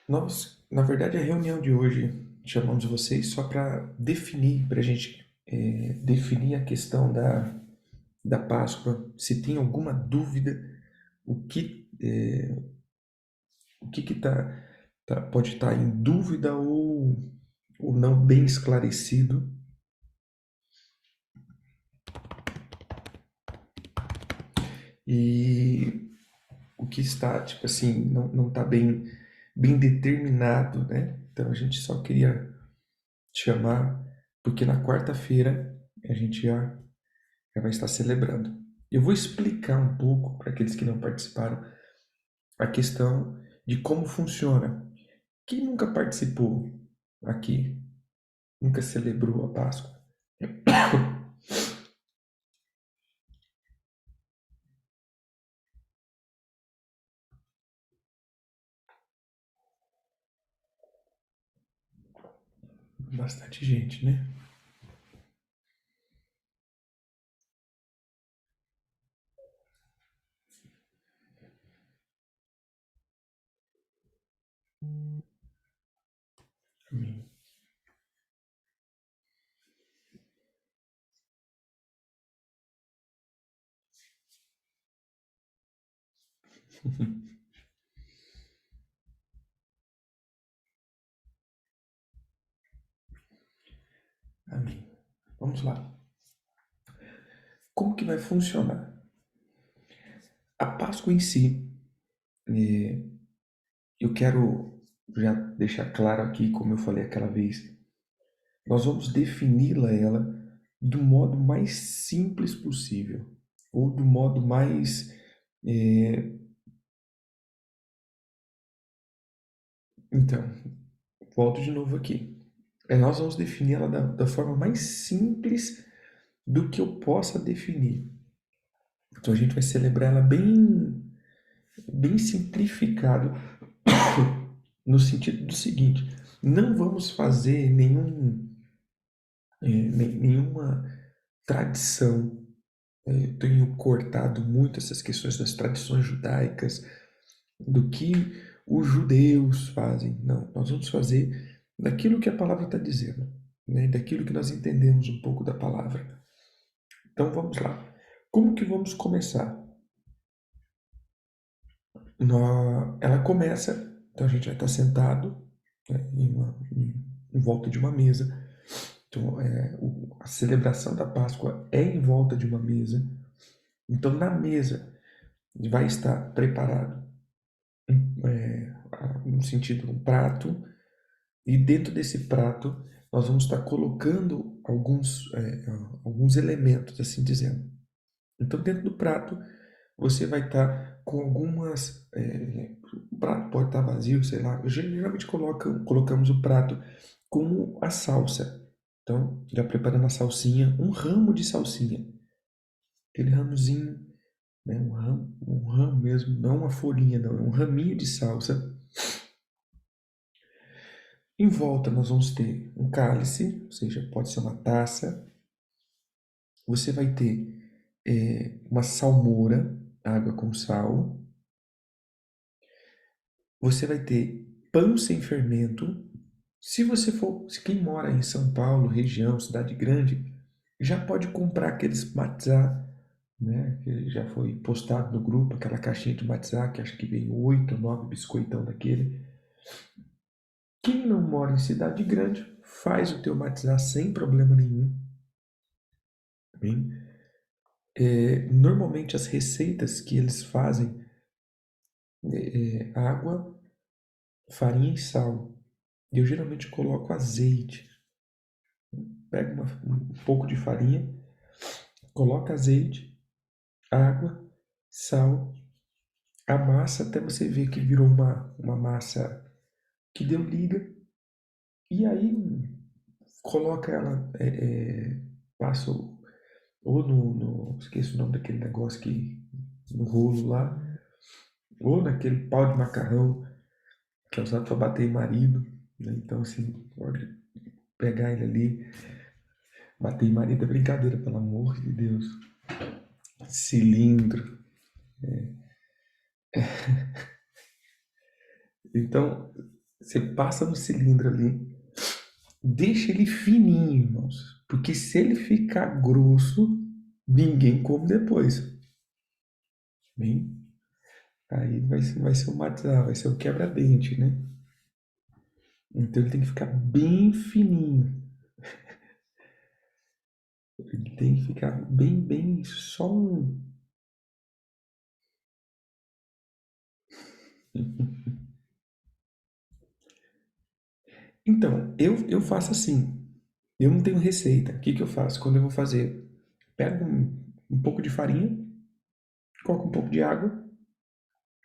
Nós, na verdade, a reunião de hoje, chamamos vocês só para definir, para a gente definir a questão da Páscoa. Se tem alguma dúvida, o que pode estar em dúvida ou não bem esclarecido. E o que está, tipo assim, não está bem determinado, né? Então a gente só queria chamar, porque na quarta-feira a gente já vai estar celebrando. Eu vou explicar um pouco para aqueles que não participaram a questão de como funciona. Quem nunca participou aqui, nunca celebrou a Páscoa? Bastante gente, né? Amém. Amém. Vamos lá. Como que vai funcionar? A Páscoa em si, eu quero já deixar claro aqui, como eu falei aquela vez, nós vamos defini-la ela do modo mais simples possível, ou do modo mais. é, Então, volto de novo aqui. Nós vamos definir ela da forma mais simples do que eu possa definir. Então a gente vai celebrar ela bem simplificado, no sentido do seguinte: não vamos fazer nenhuma tradição. Eu tenho cortado muito essas questões das tradições judaicas, do que os judeus fazem. Não, nós vamos fazer daquilo que a palavra está dizendo, né? Daquilo que nós entendemos um pouco da palavra. Então vamos lá. Como que vamos começar? Ela começa, então a gente vai estar sentado, né, em volta de uma mesa. Então, a celebração da Páscoa é em volta de uma mesa. Então, na mesa vai estar preparado no sentido um prato, e dentro desse prato nós vamos estar colocando alguns elementos, assim dizendo. Então, dentro do prato você vai estar com algumas. O prato pode estar vazio, sei lá. Geralmente colocamos o prato com a salsa. Então, já preparando a salsinha, um ramo de salsinha. Aquele ramozinho, né, um ramo mesmo, não uma folhinha, não, é um raminho de salsa. Em volta nós vamos ter um cálice, ou seja, pode ser uma taça. Você vai ter uma salmoura, água com sal. Você vai ter pão sem fermento. Se quem mora em São Paulo, região, cidade grande, já pode comprar aqueles matzá, né? Que já foi postado no grupo, aquela caixinha de matzá, que acho que vem 8 ou 9 biscoitão daquele. Quem não mora em cidade grande, faz o teu matzá sem problema nenhum. Bem, normalmente as receitas que eles fazem é água, farinha e sal. Eu geralmente coloco azeite. Pega um pouco de farinha, coloca azeite, água, sal, amassa até você ver que virou uma massa que deu liga. E aí coloca ela, passa ou esqueço o nome daquele negócio que no rolo lá, ou naquele pau de macarrão que é usado para bater em marido, né? Então assim, pode pegar ele ali, bater em marido é brincadeira, pelo amor de Deus. Cilindro. Então, Você passa no cilindro ali, deixa ele fininho, irmãos. Porque se ele ficar grosso, ninguém come depois. Bem, aí vai ser o matzá, vai ser o quebra-dente, né? Então ele tem que ficar bem fininho. Ele tem que ficar bem, só um. Então, eu faço assim. Eu não tenho receita. O que que eu faço? Quando eu vou fazer, pego um pouco de farinha, coloco um pouco de água,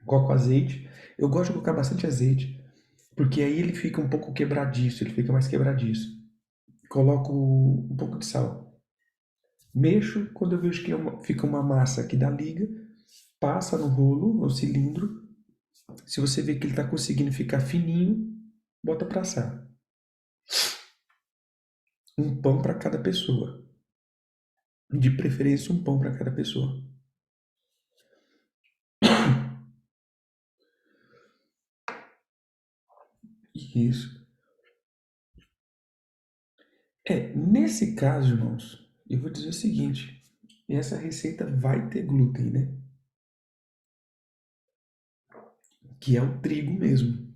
coloco azeite. Eu gosto de colocar bastante azeite, porque aí ele fica um pouco quebradiço, ele fica mais quebradiço. Coloco um pouco de sal. Mexo, quando eu vejo que fica uma massa que dá liga, passa no rolo, no cilindro. Se você vê que ele está conseguindo ficar fininho, bota para assar. Um pão para cada pessoa. De preferência, um pão para cada pessoa. Isso. Nesse caso, irmãos, eu vou dizer o seguinte: essa receita vai ter glúten, né? Que é o trigo mesmo.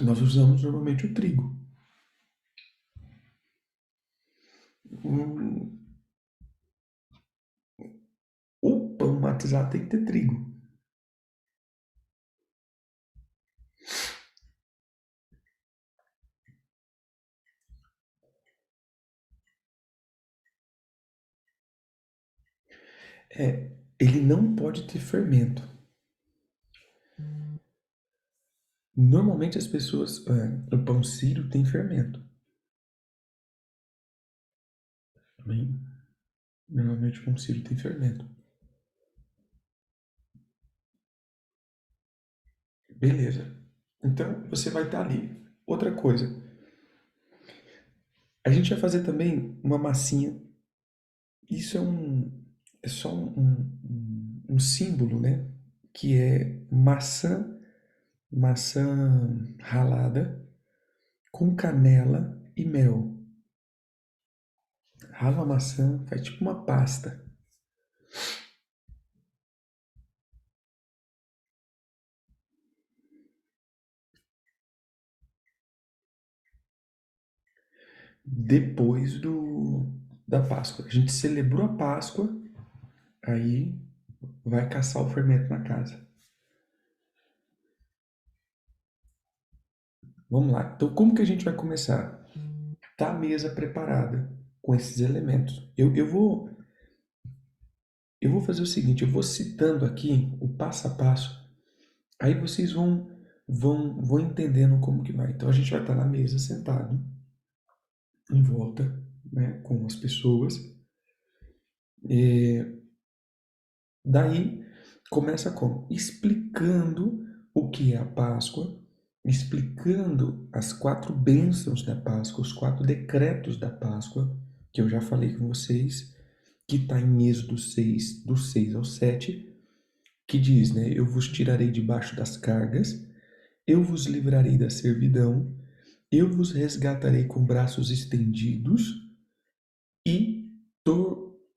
Nós usamos normalmente o trigo. Hum, o pão matizado tem que ter trigo. Ele não pode ter fermento. Normalmente as pessoas, o pão sírio tem fermento. Bem, normalmente o pão sírio tem fermento. Beleza. Então você vai estar ali. Outra coisa, a gente vai fazer também uma massinha. Isso é só um símbolo, né? Que é maçã ralada com canela e mel. Rala a maçã, faz tipo uma pasta. Depois da Páscoa. A gente celebrou a Páscoa, aí vai caçar o fermento na casa. Vamos lá. Então, como que a gente vai começar? Tá a mesa preparada com esses elementos. Eu vou fazer o seguinte, eu vou citando aqui o passo a passo, aí vocês vão entendendo como que vai. Então a gente vai estar na mesa sentado, em volta, né, com as pessoas. Daí começa como? Explicando o que é a Páscoa, explicando as 4 bênçãos da Páscoa, os 4 decretos da Páscoa, que eu já falei com vocês, que está em Êxodo 6, do 6 ao 7, que diz, né? Eu vos tirarei debaixo das cargas, eu vos livrarei da servidão, eu vos resgatarei com braços estendidos e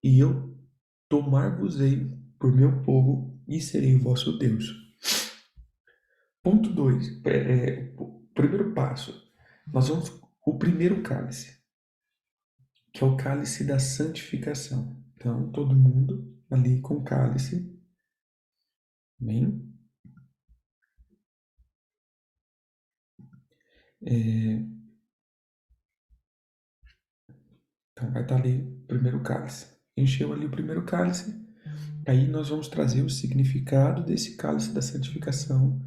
eu tomar-vos-ei por meu povo e serei o vosso Deus. Ponto 2, primeiro passo, nós vamos o primeiro cálice, que é o cálice da santificação. Então, todo mundo ali com o cálice, bem, então vai estar ali o primeiro cálice. Encheu ali o primeiro cálice, aí nós vamos trazer o significado desse cálice da santificação.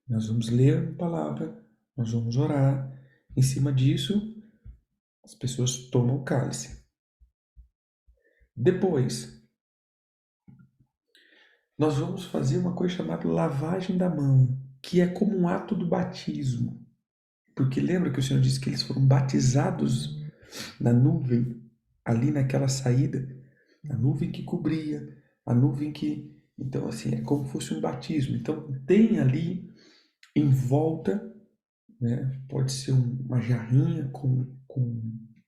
Nós vamos ler a palavra, nós vamos orar. Em cima disso, as pessoas tomam o cálice. Depois, nós vamos fazer uma coisa chamada lavagem da mão, que é como um ato do batismo. Porque lembra que o Senhor disse que eles foram batizados na nuvem, ali naquela saída, a nuvem que cobria, a nuvem que. Então, assim, é como se fosse um batismo. Então, tem ali em volta né? Pode ser uma jarrinha com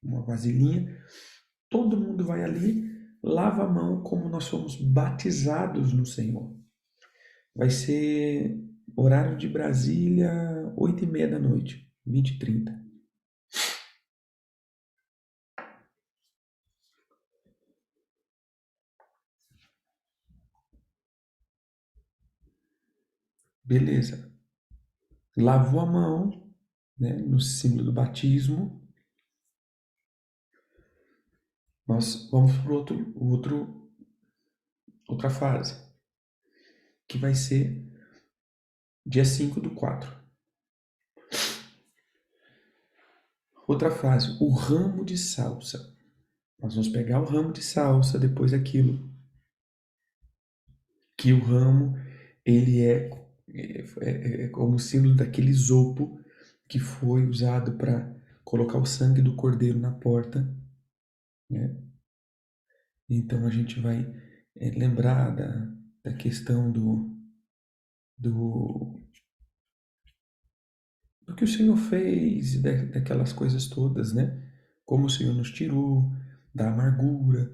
uma vasilhinha. Todo mundo vai ali, lava a mão como nós somos batizados no Senhor. Vai ser horário de Brasília, 8h30 da noite, 20h30. Beleza. Lavou a mão, né, no símbolo do batismo. Nós vamos para outra fase, que vai ser dia 5/4. Outra fase, o ramo de salsa. Nós vamos pegar o ramo de salsa depois daquilo, que o ramo ele é como símbolo daquele isopo que foi usado para colocar o sangue do cordeiro na porta, né? Então a gente vai lembrar da questão do, do que o Senhor fez, daquelas coisas todas, né? Como o Senhor nos tirou da amargura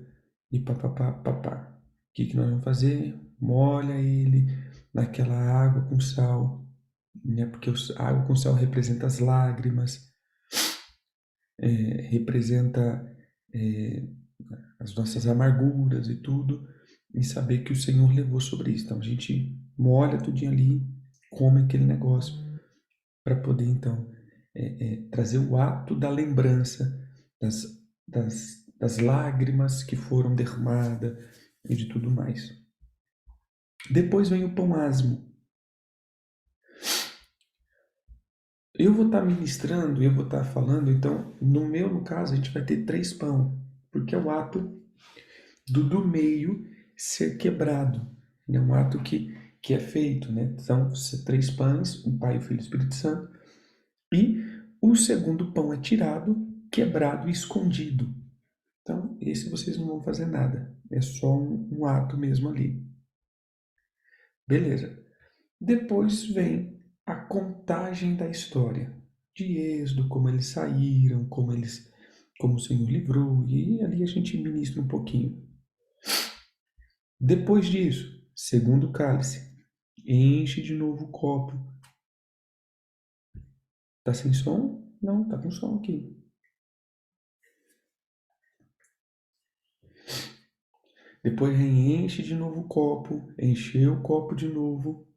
e papapá, papá. O que nós vamos fazer? Molha ele naquela água com sal, né? Porque a água com sal representa as lágrimas, representa é, as nossas amarguras e tudo, e saber que o Senhor levou sobre isso. Então a gente molha tudinho ali, come aquele negócio, para poder então trazer o ato da lembrança das, das lágrimas que foram derramadas e de tudo mais. Depois vem o pão asmo. Eu vou estar ministrando, eu vou estar falando, então, no caso, a gente vai ter 3 pão, porque é o ato do meio ser quebrado, é um ato que é feito, né? São 3 pães, o Pai, o Filho e o Espírito Santo, e o segundo pão é tirado, quebrado e escondido. Então, esse vocês não vão fazer nada, é só um ato mesmo ali. Beleza. Depois vem a contagem da história de Êxodo, como eles saíram, como o Senhor livrou, e ali a gente ministra um pouquinho. Depois disso, segundo cálice, enche de novo o copo. Tá sem som? Não, tá com som aqui. Depois reenche de novo o copo, encheu o copo de novo,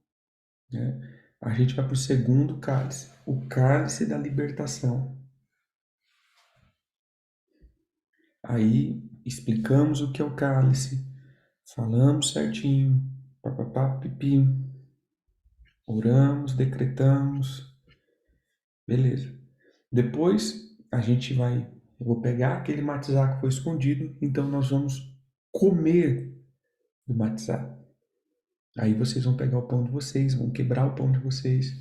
né? A gente vai para o segundo cálice, o cálice da libertação. Aí explicamos o que é o cálice, falamos certinho, papapá, pipi, oramos, decretamos, beleza. Depois a gente vai, eu vou pegar aquele matizá que foi escondido, então nós vamos comer do matizá. Aí vocês vão pegar o pão de vocês, vão quebrar o pão de vocês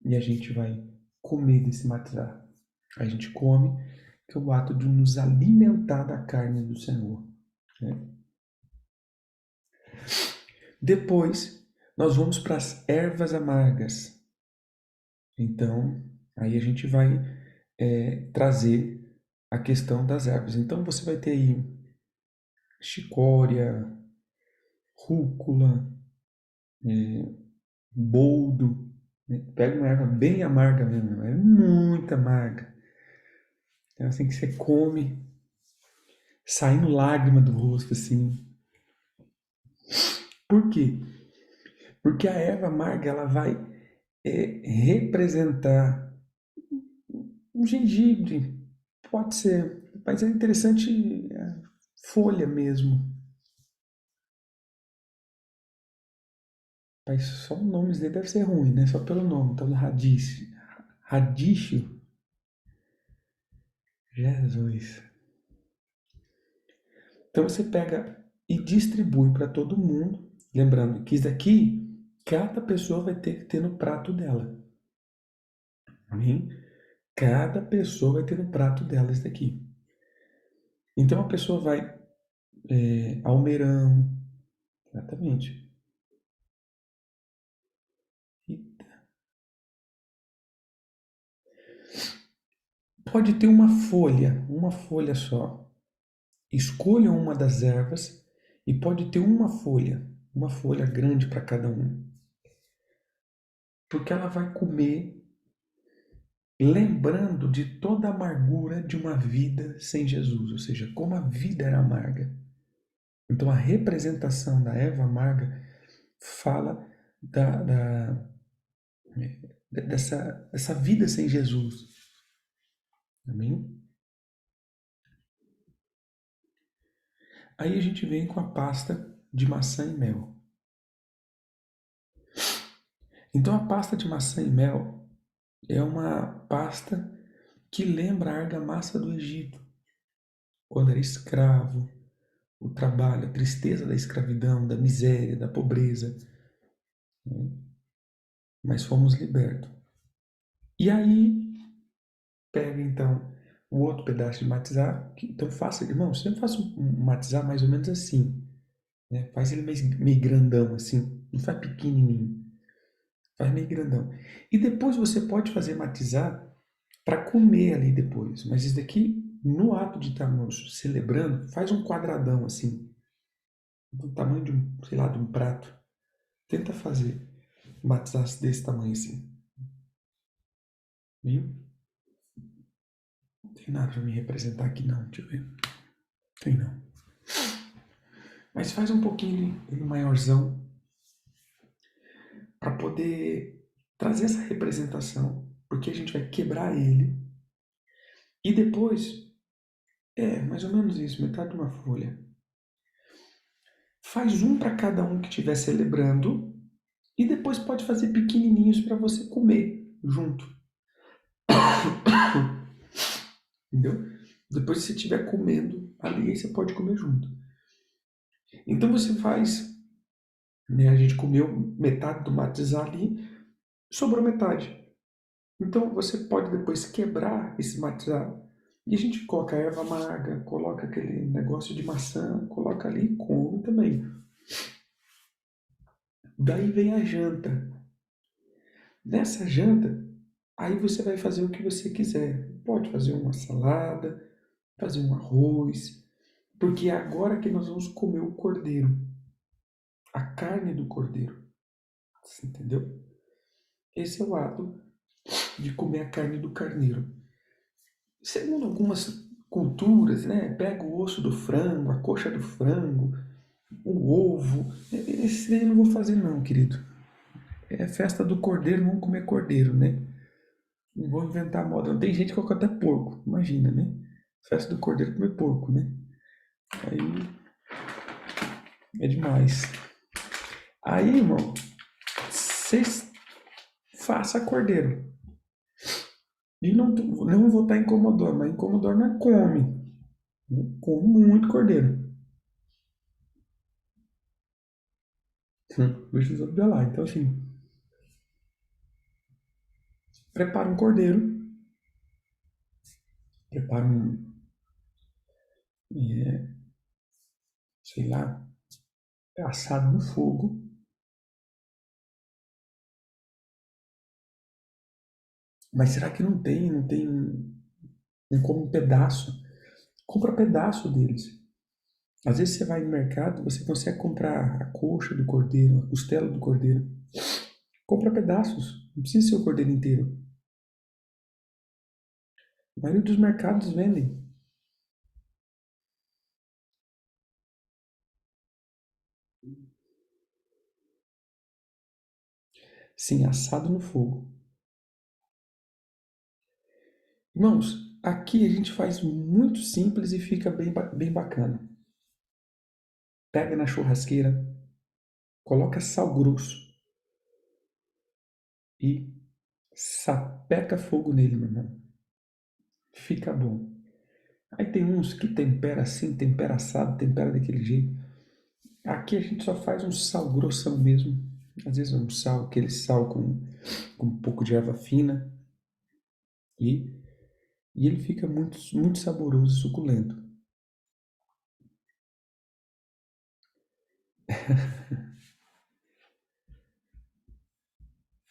e a gente vai comer desse matizá. A gente come, que é o ato de nos alimentar da carne do Senhor, né? Depois, nós vamos para as ervas amargas. Então, aí a gente vai trazer a questão das ervas. Então, você vai ter aí chicória, rúcula, boldo, né? Pega uma erva bem amarga mesmo, é muito amarga. Então, assim que você come, saindo lágrima do rosto, assim. Por quê? Porque a erva amarga, ela vai representar um gengibre, pode ser, mas é interessante a folha mesmo. Mas só o nome dele deve ser ruim, né? Só pelo nome, então radice. Radício? Jesus. Então você pega e distribui para todo mundo. Lembrando que isso daqui, cada pessoa vai ter que ter no prato dela. Amém? Cada pessoa vai ter no prato dela isso daqui. Então a pessoa vai almeirão, exatamente. Pode ter uma folha só. Escolha uma das ervas e pode ter uma folha grande para cada um. Porque ela vai comer lembrando de toda a amargura de uma vida sem Jesus, ou seja, como a vida era amarga. Então a representação da erva amarga fala da, da, dessa vida sem Jesus. Amém? Aí a gente vem com a pasta de maçã e mel. Então a pasta de maçã e mel é uma pasta que lembra a argamassa do Egito, quando era escravo, o trabalho, a tristeza da escravidão, da miséria, da pobreza, né? Mas fomos libertos. E aí, pega então o outro pedaço de matizar, então faça, irmão, sempre faça um matizar mais ou menos assim, né? Faz ele meio grandão assim, não faz pequenininho, faz meio grandão. E depois você pode fazer matizar para comer ali depois, mas isso daqui, no ato de estarmos celebrando, faz um quadradão assim, do tamanho de um, sei lá, de um prato. Tenta fazer batizar desse tamanho assim, viu? Não tem nada para me representar aqui não, deixa eu ver. Tem não. Mas faz um pouquinho ele maiorzão para poder trazer essa representação, porque a gente vai quebrar ele e depois, mais ou menos isso, metade de uma folha. Faz um para cada um que estiver celebrando e depois pode fazer pequenininhos para você comer junto, entendeu? Depois que você estiver comendo ali, você pode comer junto. Então você faz, né, a gente comeu metade do matizar ali, sobrou metade. Então você pode depois quebrar esse matizar e a gente coloca a erva amarga, coloca aquele negócio de maçã, coloca ali e come também. Daí vem a janta. Nessa janta, aí você vai fazer o que você quiser. Pode fazer uma salada, fazer um arroz, porque é agora que nós vamos comer o cordeiro, a carne do cordeiro. Você entendeu? Esse é o ato de comer a carne do carneiro. Segundo algumas culturas, né, pega o osso do frango, a coxa do frango, o ovo. Esse daí eu não vou fazer não, querido. É festa do cordeiro, vamos comer cordeiro, né? Não vou inventar moda. Tem gente que coloca até porco, imagina, né? Festa do cordeiro comer porco, né? Aí é demais. Aí, irmão, vocês façam cordeiro. E não vou estar incomodando, mas incomodando não é come. Como muito cordeiro. Deixa os outros ver lá. Então, assim, prepara um cordeiro, prepara um, é, sei lá, assado no fogo. Mas será que não come um pedaço? Compra pedaço deles. Às vezes você vai no mercado, você consegue comprar a coxa do cordeiro, a costela do cordeiro. Compra pedaços, não precisa ser o cordeiro inteiro. A maioria dos mercados vendem. Sim, assado no fogo. Irmãos, aqui a gente faz muito simples e fica bem bacana. Pega na churrasqueira, coloca sal grosso e sapeca fogo nele, meu irmão. Fica bom. Aí tem uns que tempera assim, tempera assado, tempera daquele jeito. Aqui a gente só faz um sal grossão mesmo. Às vezes um sal, aquele sal com um pouco de erva fina. E, e ele fica muito saboroso e suculento.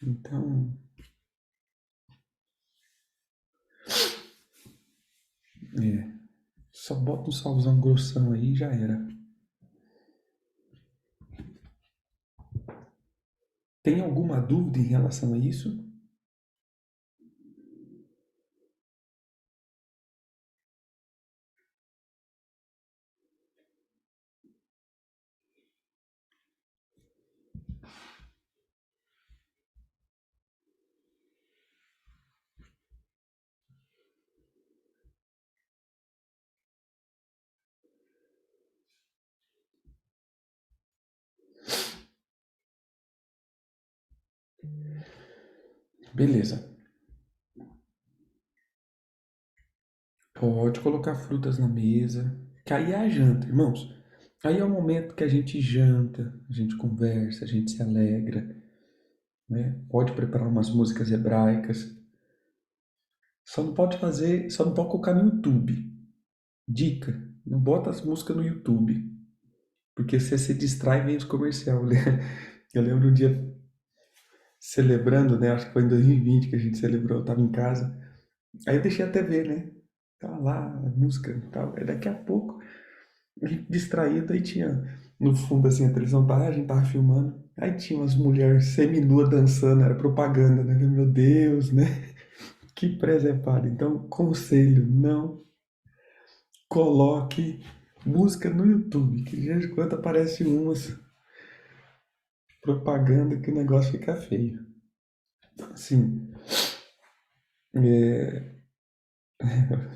Então, É, só bota um salzão grossão aí e já era. Tem alguma dúvida em relação a isso? Beleza. Pode colocar frutas na mesa. Que aí é a janta, irmãos. Aí é o momento que a gente janta, a gente conversa, a gente se alegra, né? Pode preparar umas músicas hebraicas. Só não pode colocar no YouTube. Dica, não bota as músicas no YouTube, porque você se distrai vem os comercial, né? Eu lembro um dia celebrando, né? Acho que foi em 2020 que a gente celebrou, eu tava em casa. Aí eu deixei a TV, né? Tava lá, a música e tal. Aí daqui a pouco, a gente distraído, aí tinha no fundo assim a televisão tava, a gente tava filmando. Aí tinha umas mulheres semi-nuas dançando, era propaganda, né? Meu Deus, né? Que presepada. Então, conselho, não coloque música no YouTube, que de vez em quando aparece umas propaganda que o negócio fica feio. Assim, é...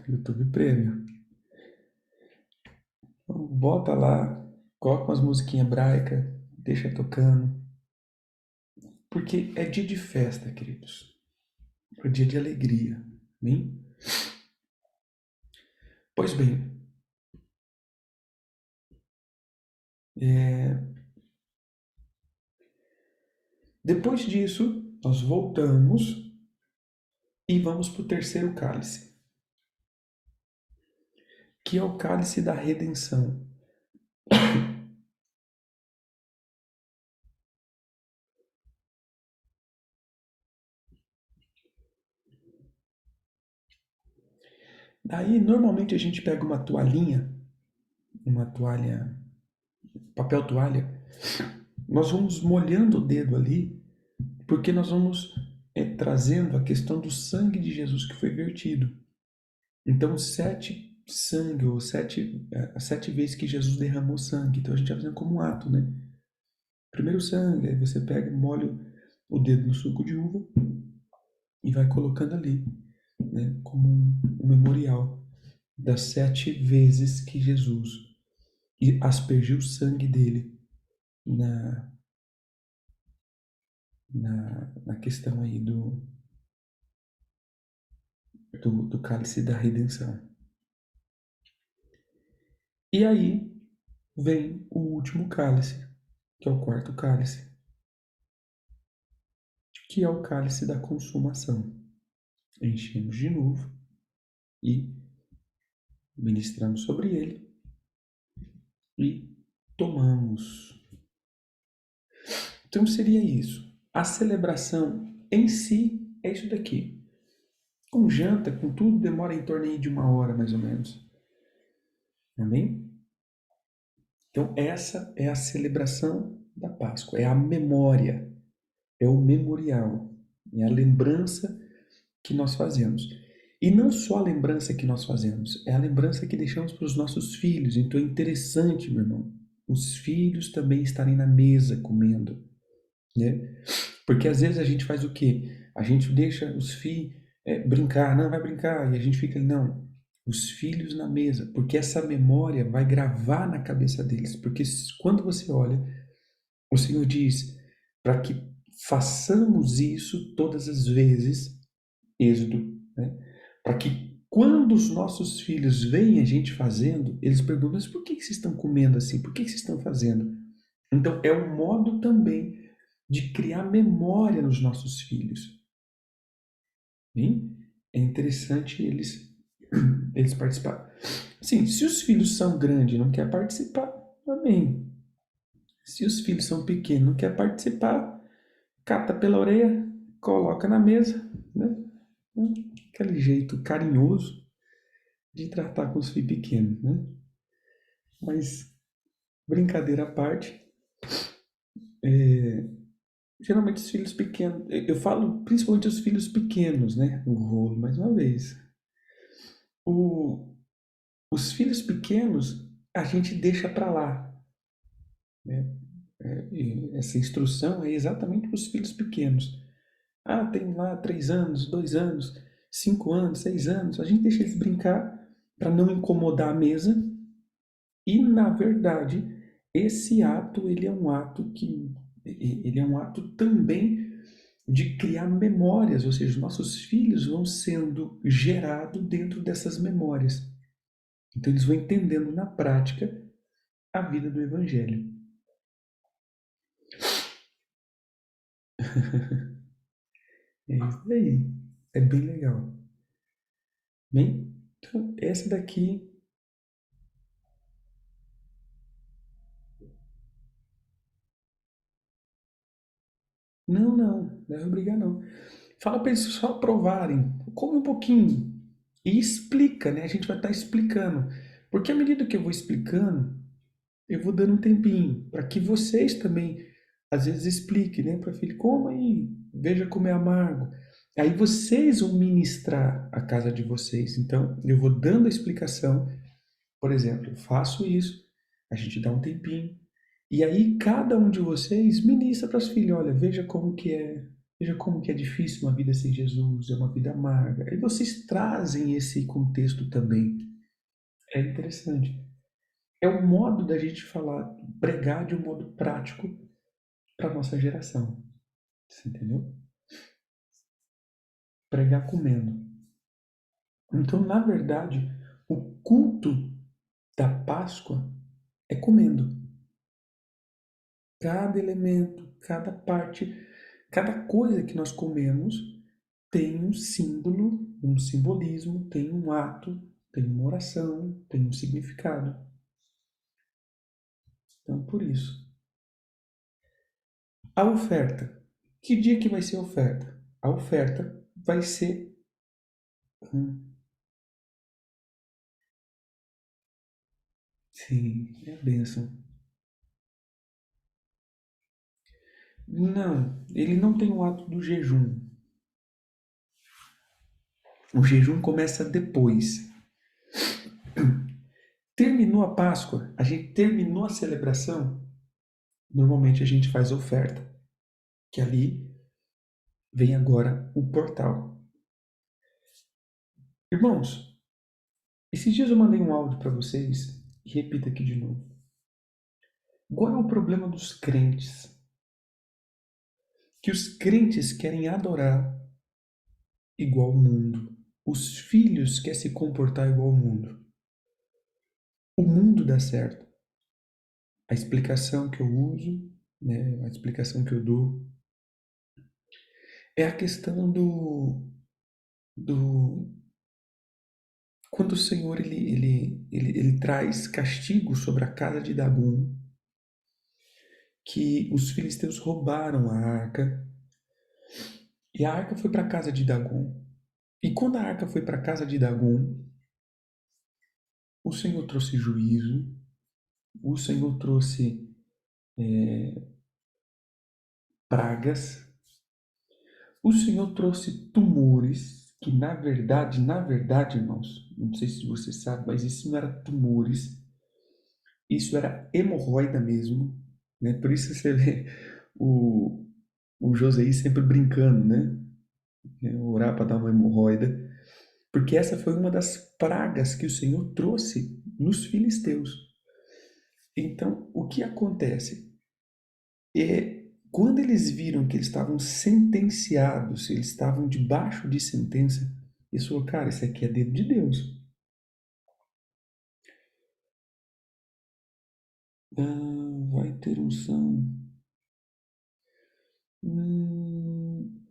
YouTube Premium. Então, bota lá, coloca umas musiquinhas hebraicas, deixa tocando. Porque é dia de festa, queridos. É dia de alegria. Hein? Pois bem, é... depois disso, nós voltamos e vamos para o terceiro cálice, que é o cálice da redenção. Daí, normalmente a gente pega uma toalha, papel toalha, nós vamos molhando o dedo ali, porque nós vamos trazendo a questão do sangue de Jesus que foi vertido. Então, sete sangue, ou sete vezes que Jesus derramou sangue. Então, a gente vai fazendo como um ato, né? Primeiro sangue, aí você pega, molha o dedo no suco de uva e vai colocando ali, né? Como um memorial das 7 vezes que Jesus aspergiu o sangue dele na, na questão aí do cálice da redenção. E aí vem o último cálice, que é o quarto cálice, que é o cálice da consumação. Enchemos de novo e ministramos sobre ele e tomamos. Então seria isso. A celebração em si é isso daqui. Com janta, com tudo, demora em torno de 1 hora mais ou menos. Amém? Então essa é a celebração da Páscoa, é a memória, é o memorial, é a lembrança que nós fazemos. E não só a lembrança que nós fazemos, é a lembrança que deixamos para os nossos filhos. Então é interessante, meu irmão, os filhos também estarem na mesa comendo, né? Porque às vezes a gente faz o quê? A gente deixa os filhos brincar, não vai brincar, e a gente fica, não, os filhos na mesa, porque essa memória vai gravar na cabeça deles. Porque quando você olha, o Senhor diz para que façamos isso todas as vezes, Êxodo, né? Para que quando os nossos filhos veem a gente fazendo, eles perguntam: mas por que vocês estão comendo assim? Por que vocês estão fazendo? Então é um modo também de criar memória nos nossos filhos. Hein? É interessante eles participarem. Sim, se os filhos são grandes e não quer participar, amém. Se os filhos são pequenos e não quer participar, cata pela orelha, coloca na mesa, né? Aquele jeito carinhoso. de tratar com os filhos pequenos, né? Mas, brincadeira à parte, geralmente os filhos pequenos, eu falo principalmente os filhos pequenos, né? O rolo, mais uma vez. O, os filhos pequenos a gente deixa para lá, né? E essa instrução é exatamente para os filhos pequenos. Ah, tem lá 3 anos, 2 anos, 5 anos, 6 anos. A gente deixa eles brincar para não incomodar a mesa. E na verdade, esse ato ele é um ato também de criar memórias, ou seja, nossos filhos vão sendo gerados dentro dessas memórias. Então eles vão entendendo na prática a vida do evangelho. É isso daí. É bem legal. Bem, então essa daqui. Não, não, não é obrigar não. Fala para eles só provarem. Come um pouquinho. E explica, né? A gente vai estar explicando. Porque à medida que eu vou explicando, eu vou dando um tempinho para que vocês também, às vezes, expliquem, né? Para filho, coma aí, veja como é amargo. Aí vocês vão ministrar a casa de vocês. Então, eu vou dando a explicação. Por exemplo, eu faço isso, a gente dá um tempinho. E aí cada um de vocês ministra para os filhos, olha, veja como que é difícil uma vida sem Jesus, é uma vida amarga. Aí vocês trazem esse contexto também. É interessante. É o modo da gente falar, pregar de um modo prático para a nossa geração. Você entendeu? Pregar comendo. Então, na verdade, o culto da Páscoa é comendo. Cada elemento, cada parte, cada coisa que nós comemos tem um símbolo, um simbolismo, tem um ato, tem uma oração, tem um significado. Então, por isso. A oferta. Que dia que vai ser a oferta? A oferta vai ser. Sim, é a bênção. Não, ele não tem o ato do jejum. O jejum começa depois. Terminou a Páscoa, a gente terminou a celebração, normalmente a gente faz oferta, que ali vem agora o portal. Irmãos, esses dias eu mandei um áudio para vocês e repito aqui de novo. Qual é o problema dos crentes? Que os crentes querem adorar igual ao mundo. Os filhos querem se comportar igual ao mundo. O mundo dá certo. A explicação que eu uso, né, a explicação que eu dou, é a questão do quando o Senhor ele traz castigo sobre a casa de Dagom, que os filisteus roubaram a arca, e a arca foi para a casa de Dagom. E quando a arca foi para a casa de Dagom, o Senhor trouxe juízo, o Senhor trouxe pragas, o Senhor trouxe tumores, que na verdade, irmãos, não sei se você sabe, mas isso não era tumores, isso era hemorroida mesmo, né? Por isso você vê o, o José sempre brincando, né? Orar para dar uma hemorroida, porque essa foi uma das pragas que o Senhor trouxe nos filisteus. Então, o que acontece? Quando eles viram que eles estavam sentenciados, eles estavam debaixo de sentença, eles falaram, cara, isso aqui é dedo de Deus. Vai ter unção. Hum,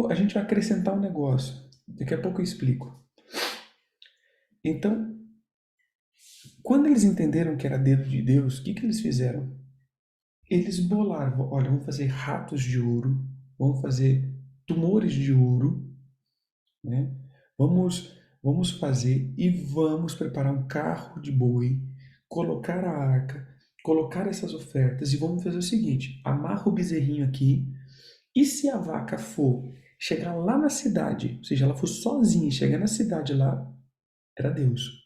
a gente vai acrescentar um negócio. Daqui a pouco eu explico. Então, quando eles entenderam que era dedo de Deus, o que eles fizeram? Eles bolaram, olha, vamos fazer ratos de ouro, vamos fazer tumores de ouro, né? Vamos vamos fazer e vamos preparar um carro de boi, colocar a arca, colocar essas ofertas e vamos fazer o seguinte: amarra o bezerrinho aqui e se a vaca for chegar lá na cidade, ou seja, ela for sozinha e chegar na cidade lá, era Deus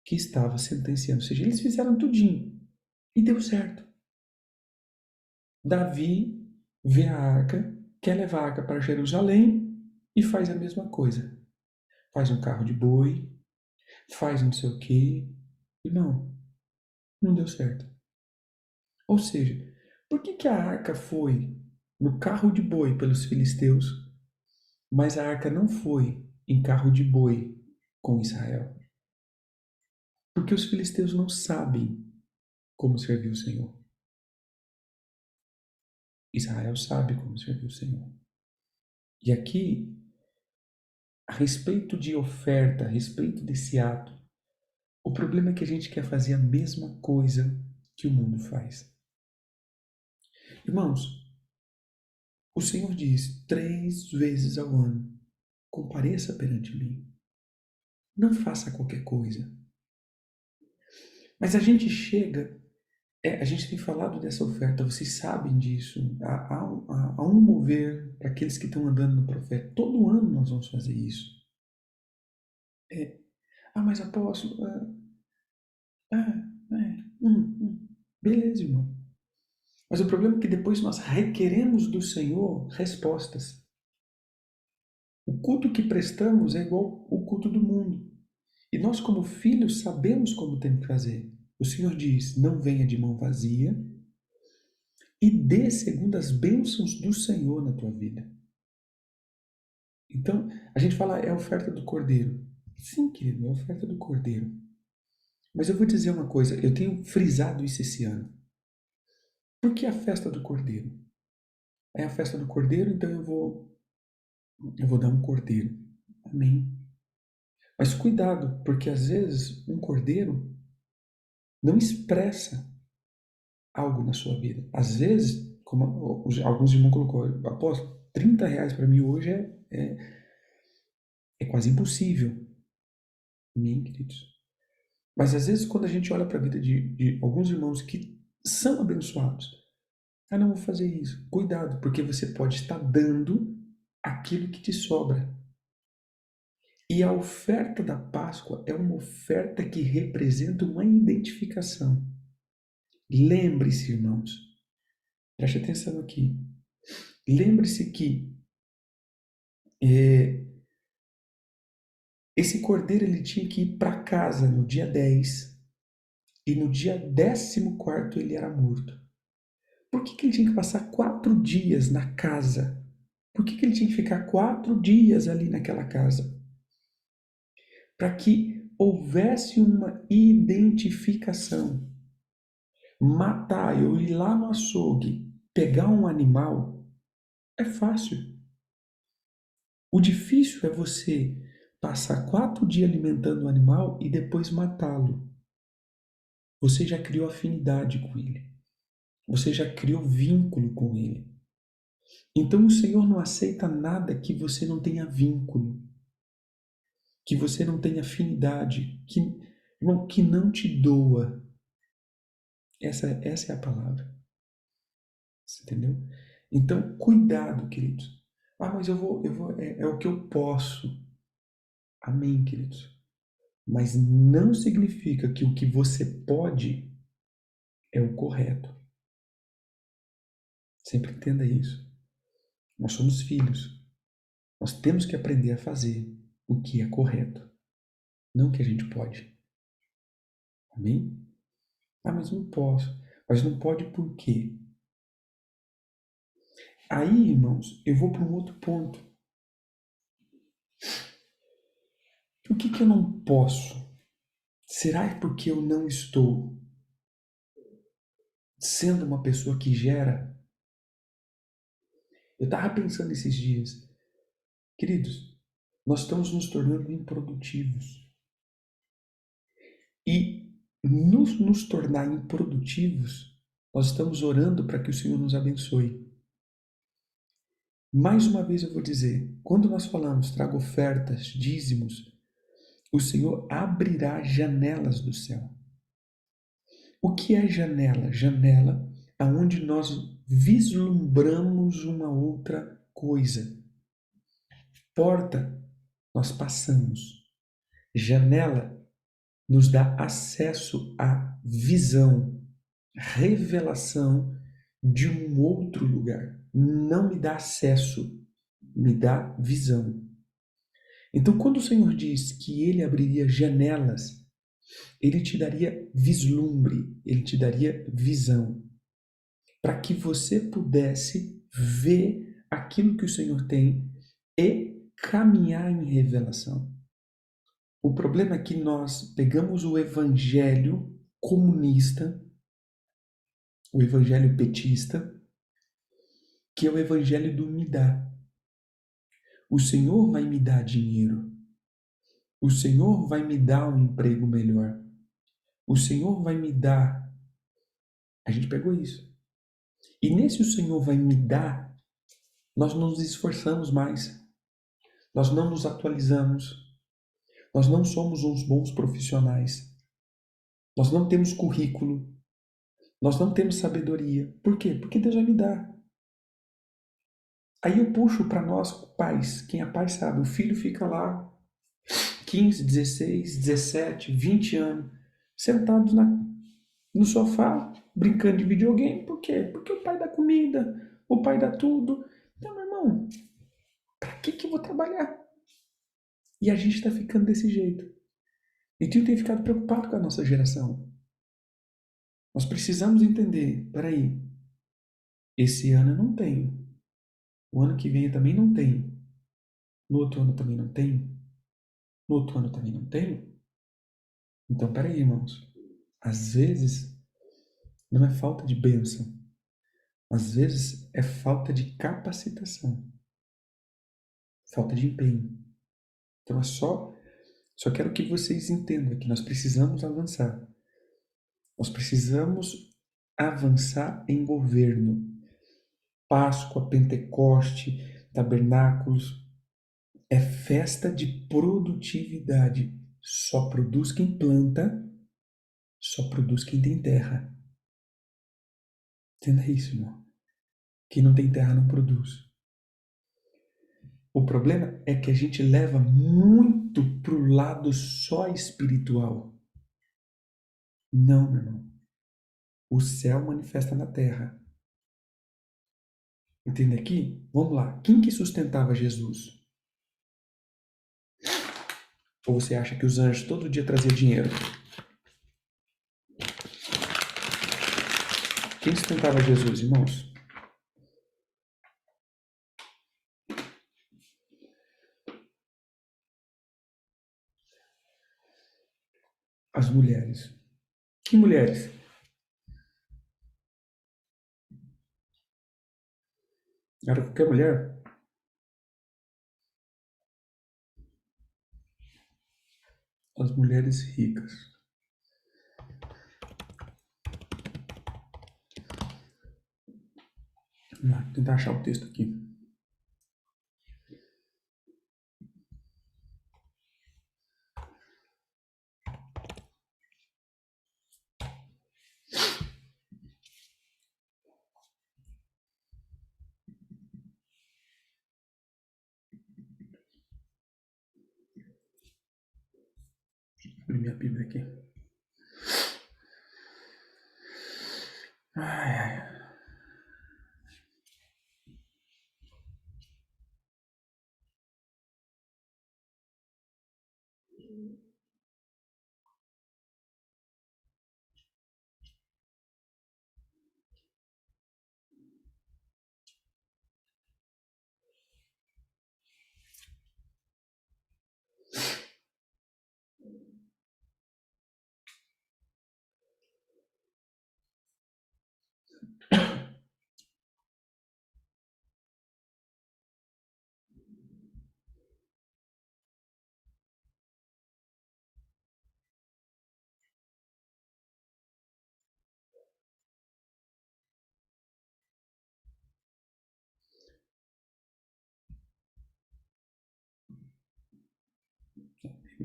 que estava sentenciando. Ou seja, eles fizeram tudinho e deu certo. Davi vê a arca, quer levar a arca para Jerusalém e faz a mesma coisa. Faz um carro de boi, faz não sei o quê. E não deu certo. Ou seja, por que a arca foi no carro de boi pelos filisteus, mas a arca não foi em carro de boi com Israel? Porque os filisteus não sabem como servir o Senhor. Israel sabe como servir o Senhor. E aqui, a respeito de oferta, a respeito desse ato, o problema é que a gente quer fazer a mesma coisa que o mundo faz. Irmãos, o Senhor diz 3 vezes ao ano: compareça perante mim. Não faça qualquer coisa. Mas a gente chega, a gente tem falado dessa oferta, vocês sabem disso. Há um mover para aqueles que estão andando no profeta. Todo ano nós vamos fazer isso. Mas apóstolo, beleza, irmão. Mas o problema é que depois nós requeremos do Senhor respostas. O culto que prestamos é igual o culto do mundo. E nós, como filhos, sabemos como temos que fazer. O Senhor diz: não venha de mão vazia e dê segundo as bênçãos do Senhor na tua vida. Então, a gente fala, é a oferta do cordeiro. Sim, querido, é a oferta do cordeiro. Mas eu vou dizer uma coisa, eu tenho frisado isso esse ano. Por que a festa do cordeiro? É a festa do cordeiro, então eu vou dar um cordeiro. Amém. Mas cuidado, porque às vezes um cordeiro não expressa algo na sua vida. Às vezes, como alguns irmãos colocou, apóstolo, R$ 30 para mim hoje é quase impossível. Amém, queridos? Mas às vezes quando a gente olha para a vida de alguns irmãos que são abençoados, não vou fazer isso. Cuidado, porque você pode estar dando aquilo que te sobra. E a oferta da Páscoa é uma oferta que representa uma identificação. Lembre-se, irmãos, preste atenção aqui. Lembre-se que esse cordeiro ele tinha que ir para casa no dia 10 e no dia 14º ele era morto. Por que ele tinha que passar 4 dias na casa? Por que ele tinha que ficar 4 dias ali naquela casa? Para que houvesse uma identificação. Matar, eu ir lá no açougue, pegar um animal, é fácil. O difícil é você passar 4 dias alimentando o animal e depois matá-lo. Você já criou afinidade com ele. Você já criou vínculo com ele. Então o Senhor não aceita nada que você não tenha vínculo, que você não tenha afinidade, que não te doa. Essa é a palavra. Você entendeu? Então, cuidado, queridos. Mas é o que eu posso. Amém, queridos. Mas não significa que o que você pode é o correto. Sempre entenda isso. Nós somos filhos. Nós temos que aprender a fazer o que é correto, não o que a gente pode. Amém? Mas não posso. Mas não pode por quê? Aí, irmãos, eu vou para um outro ponto. Por que eu não posso? Será porque eu não estou sendo uma pessoa que gera? Eu estava pensando esses dias, queridos, nós estamos nos tornando improdutivos. E nos tornar improdutivos, nós estamos orando para que o Senhor nos abençoe. Mais uma vez eu vou dizer, quando nós falamos traga ofertas, dízimos, O Senhor abrirá janelas do céu. O que é janela? Janela aonde nós vislumbramos uma outra coisa. Porta, nós passamos. Janela nos dá acesso à visão, revelação de um outro lugar. Não me dá acesso, me dá visão. Então, quando o Senhor diz que Ele abriria janelas, Ele te daria vislumbre, Ele te daria visão, para que você pudesse ver aquilo que o Senhor tem e caminhar em revelação. O problema é que nós pegamos o evangelho comunista, o evangelho petista, que é o evangelho do me dá. O Senhor vai me dar dinheiro. O Senhor vai me dar um emprego melhor. O Senhor vai me dar. A gente pegou isso. E nesse o Senhor vai me dar, nós não nos esforçamos mais. Nós não nos atualizamos. Nós não somos uns bons profissionais. Nós não temos currículo. Nós não temos sabedoria. Por quê? Porque Deus vai me dar. Aí eu puxo para nós, pais. Quem é pai sabe, o filho fica lá 15, 16, 17, 20 anos, sentados no sofá, brincando de videogame. Por quê? Porque o pai dá comida, o pai dá tudo. Então, meu irmão, para que eu vou trabalhar? E a gente está ficando desse jeito. E tio tem ficado preocupado com a nossa geração. Nós precisamos entender, peraí, esse ano eu não tenho. O ano que vem eu também não tenho. No outro ano eu também não tenho. No outro ano eu também não tenho. Então, peraí, irmãos. Às vezes, não é falta de bênção. Às vezes, é falta de capacitação. Falta de empenho. Então, só quero que vocês entendam que nós precisamos avançar. Nós precisamos avançar em governo. Páscoa, Pentecoste, tabernáculos, é festa de produtividade. Só produz quem planta, só produz quem tem terra. Entenda isso, irmão. Quem não tem terra não produz. O problema é que a gente leva muito para o lado só espiritual. Não, meu irmão. O céu manifesta na terra. Entende aqui? Vamos lá. Quem que sustentava Jesus? Ou você acha que os anjos todo dia traziam dinheiro? Quem sustentava Jesus, irmãos? As mulheres. Que mulheres? Era qualquer mulher? As mulheres ricas. Vamos lá, tentar achar o texto aqui. Abrir minha Bíblia aqui. Ai, ai.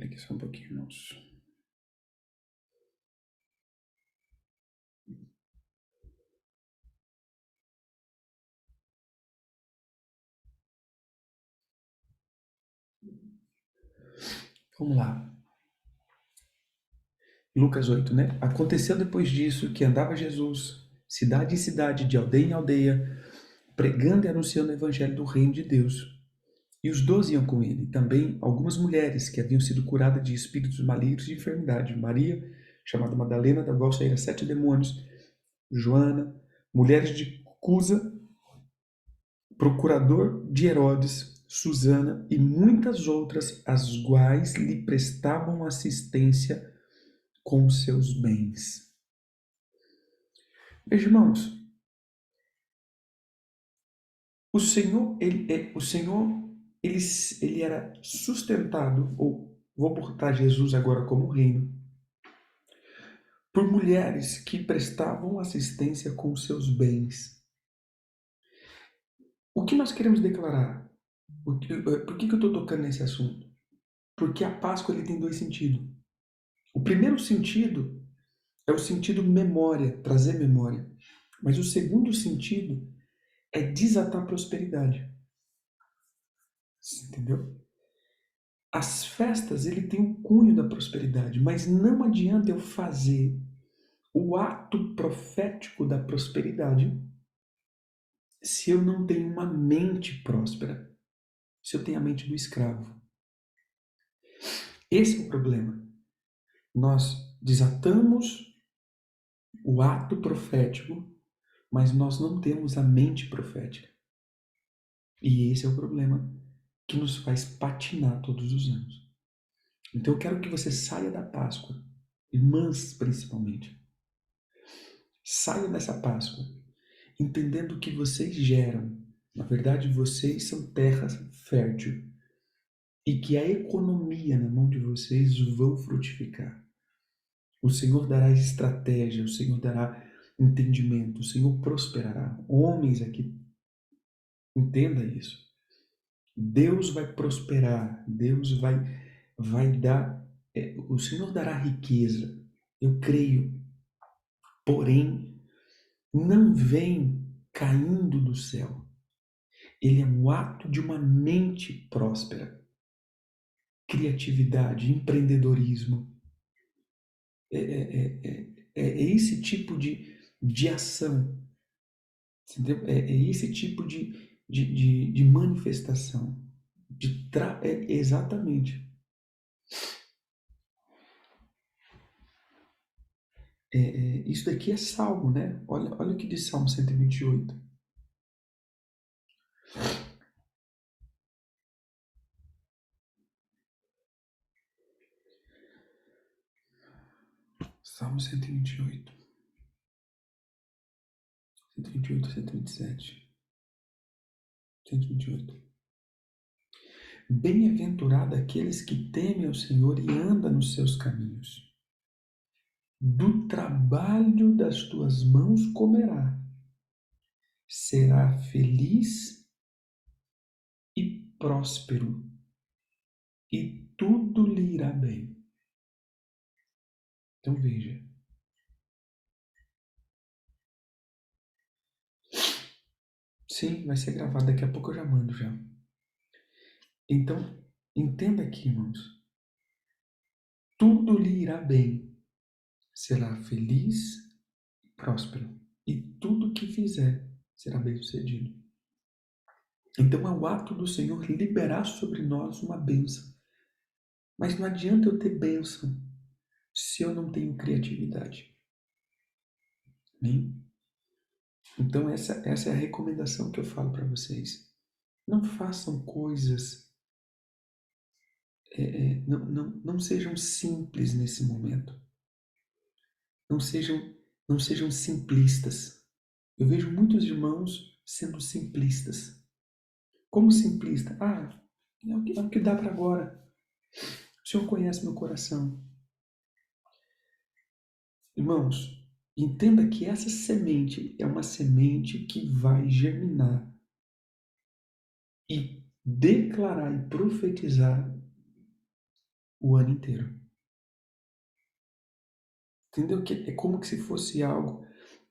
Espera aqui só um pouquinho, irmãos. Vamos lá. Lucas 8, né? Aconteceu depois disso que andava Jesus, cidade em cidade, de aldeia em aldeia, pregando e anunciando o evangelho do reino de Deus. E os 12 iam com ele. Também algumas mulheres que haviam sido curadas de espíritos malignos e de enfermidade. Maria, chamada Madalena, da qual saíram 7 demônios. Joana, mulheres de Cusa, procurador de Herodes, Susana e muitas outras, as quais lhe prestavam assistência com seus bens. Meus irmãos, o Senhor, ele era sustentado, ou vou botar Jesus agora como reino, por mulheres que prestavam assistência com seus bens. O que nós queremos declarar? Por que eu estou tocando nesse assunto? Porque a Páscoa ele tem dois sentidos. O primeiro sentido é o sentido memória, trazer memória. Mas o segundo sentido é desatar a prosperidade. Entendeu? As festas ele tem o cunho da prosperidade, mas não adianta eu fazer o ato profético da prosperidade se eu não tenho uma mente próspera, se eu tenho a mente do escravo. Esse é o problema. Nós desatamos o ato profético, mas nós não temos a mente profética. E esse é o problema que nos faz patinar todos os anos. Então eu quero que você saia da Páscoa, irmãs principalmente. Saia dessa Páscoa entendendo que vocês geram. Na verdade, vocês são terra fértil e que a economia na mão de vocês vão frutificar. O Senhor dará estratégia, o Senhor dará entendimento, o Senhor prosperará. Homens aqui, entenda isso. Deus vai prosperar, Deus vai dar, o Senhor dará riqueza. Eu creio. Porém, não vem caindo do céu. Ele é um ato de uma mente próspera. Criatividade, empreendedorismo. É esse tipo de ação. Entendeu? É esse tipo de manifestação. Exatamente. Isso daqui é Salmo, né? Olha o que diz Salmo 128. Salmo 128. 128, 127. 128. Bem-aventurado aqueles que temem ao Senhor e andam nos seus caminhos. Do trabalho das tuas mãos comerá. Será feliz e próspero, e tudo lhe irá bem. Então veja. Sim, vai ser gravado. Daqui a pouco eu já mando já. Então, entenda aqui, irmãos. Tudo lhe irá bem. Será feliz e próspero. E tudo que fizer será bem-sucedido. Então é o ato do Senhor liberar sobre nós uma bênção. Mas não adianta eu ter bênção se eu não tenho criatividade. Amém? Então essa é a recomendação que eu falo para vocês. Não façam coisas, não sejam simples nesse momento. Não sejam simplistas. Eu vejo muitos irmãos sendo simplistas. Como simplista? É o que dá para agora. O Senhor conhece meu coração. Irmãos, entenda que essa semente é uma semente que vai germinar e declarar e profetizar o ano inteiro. Entendeu? Que é como que se fosse algo.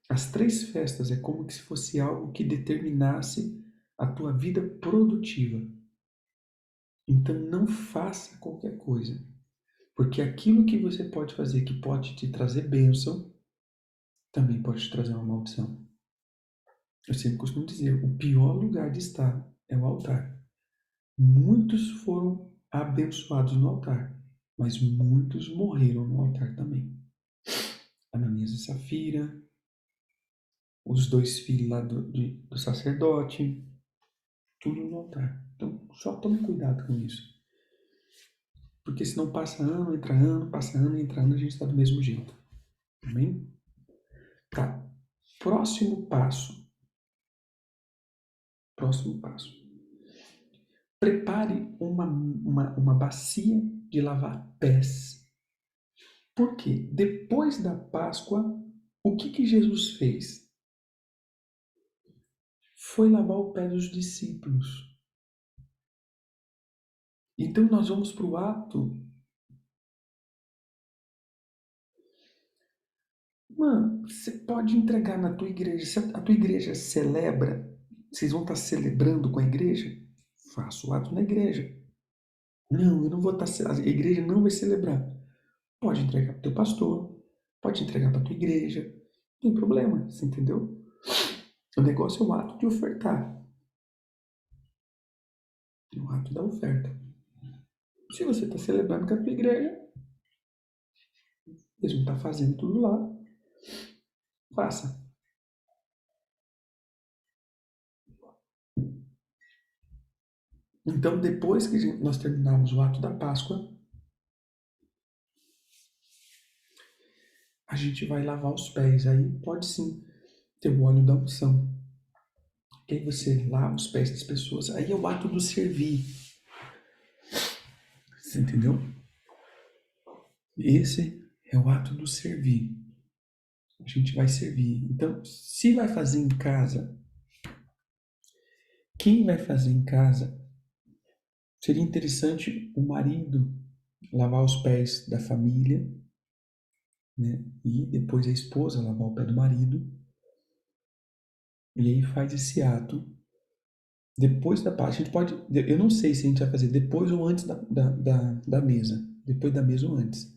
As 3 festas é como que se fosse algo que determinasse a tua vida produtiva. Então não faça qualquer coisa, porque aquilo que você pode fazer que pode te trazer bênção, também pode te trazer uma maldição. Eu sempre costumo dizer, o pior lugar de estar é o altar. Muitos foram abençoados no altar, mas muitos morreram no altar também. Ananias e Safira, os 2 filhos lá do sacerdote, tudo no altar. Então, só tome cuidado com isso. Porque senão passa ano, entra ano, passa ano, entra ano, a gente está do mesmo jeito. Amém? Tá. Próximo passo. Próximo passo. Prepare uma bacia de lavar pés. Por quê? Depois da Páscoa, o que Jesus fez? Foi lavar o pé dos discípulos. Então nós vamos para o ato. Mano, você pode entregar na tua igreja. Se a tua igreja celebra, vocês vão estar celebrando com a igreja? Faça o ato na igreja. Não, eu não vou estar. A igreja não vai celebrar. Pode entregar para o teu pastor, pode entregar para a tua igreja. Não tem problema, você entendeu? O negócio é o ato de ofertar. É o ato da oferta. Se você está celebrando com a tua igreja, eles vão estar fazendo tudo lá. Faça. Então, depois que nós terminarmos o ato da Páscoa, a gente vai lavar os pés. Aí pode sim ter o óleo da unção. E aí você lava os pés das pessoas. Aí é o ato do servir. Você entendeu? Esse é o ato do servir. A gente vai servir. Então, se vai fazer em casa, quem vai fazer em casa, seria interessante o marido lavar os pés da família, né? E depois a esposa lavar o pé do marido. E aí faz esse ato. Depois da parte, a gente pode. Eu não sei se a gente vai fazer depois ou antes da mesa. Depois da mesa ou antes.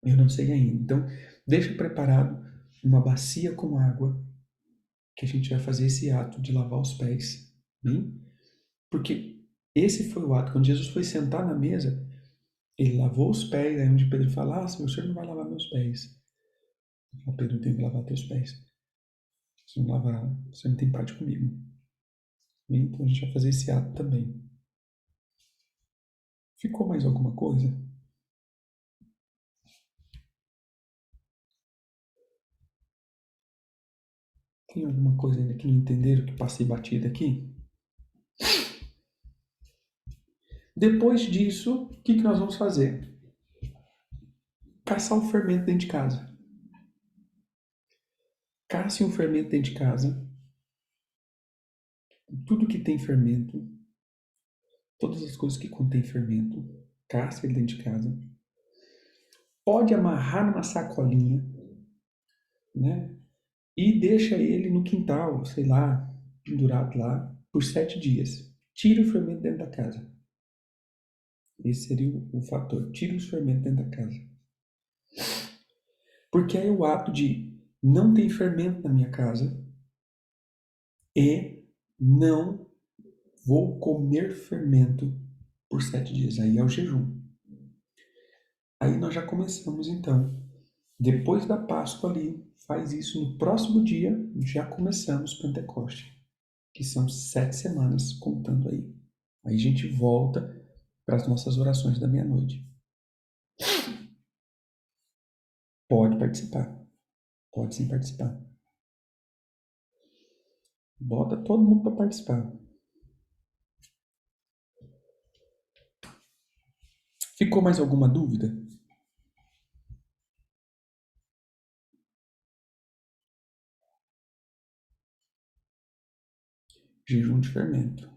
Eu não sei ainda. Então, deixa preparado uma bacia com água, que a gente vai fazer esse ato de lavar os pés. Bem? Porque esse foi o ato. Quando Jesus foi sentar na mesa, ele lavou os pés. Aí onde Pedro fala: o senhor não vai lavar meus pés. O Pedro tem que lavar teus pés. Se não lavar, você não tem parte comigo. Bem? Então a gente vai fazer esse ato também. Ficou mais alguma coisa? Tem alguma coisa ainda que não entenderam, que passei batida aqui? Depois disso, o que nós vamos fazer? Caçar o fermento dentro de casa. Caça um fermento dentro de casa. Tudo que tem fermento, todas as coisas que contêm fermento, caça ele dentro de casa. Pode amarrar numa sacolinha, né? E deixa ele no quintal, sei lá, pendurado lá, por 7 dias. Tira o fermento dentro da casa. Esse seria o fator. Tira os fermentos dentro da casa. Porque aí o ato de não ter fermento na minha casa e não vou comer fermento por 7 dias. Aí é o jejum. Aí nós já começamos então. Depois da Páscoa ali, faz isso no próximo dia, já começamos Pentecoste, que são 7 semanas contando aí. Aí a gente volta para as nossas orações da meia-noite. Pode participar. Pode sim participar. Bota todo mundo para participar. Ficou mais alguma dúvida? Jejum de fermento.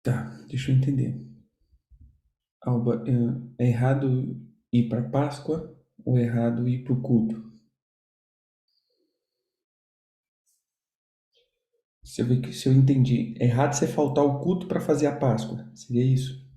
Tá, deixa eu entender. Alba, é errado ir para Páscoa ou é errado ir para o culto? Se eu entendi, é errado você faltar o culto para fazer a Páscoa. Seria isso?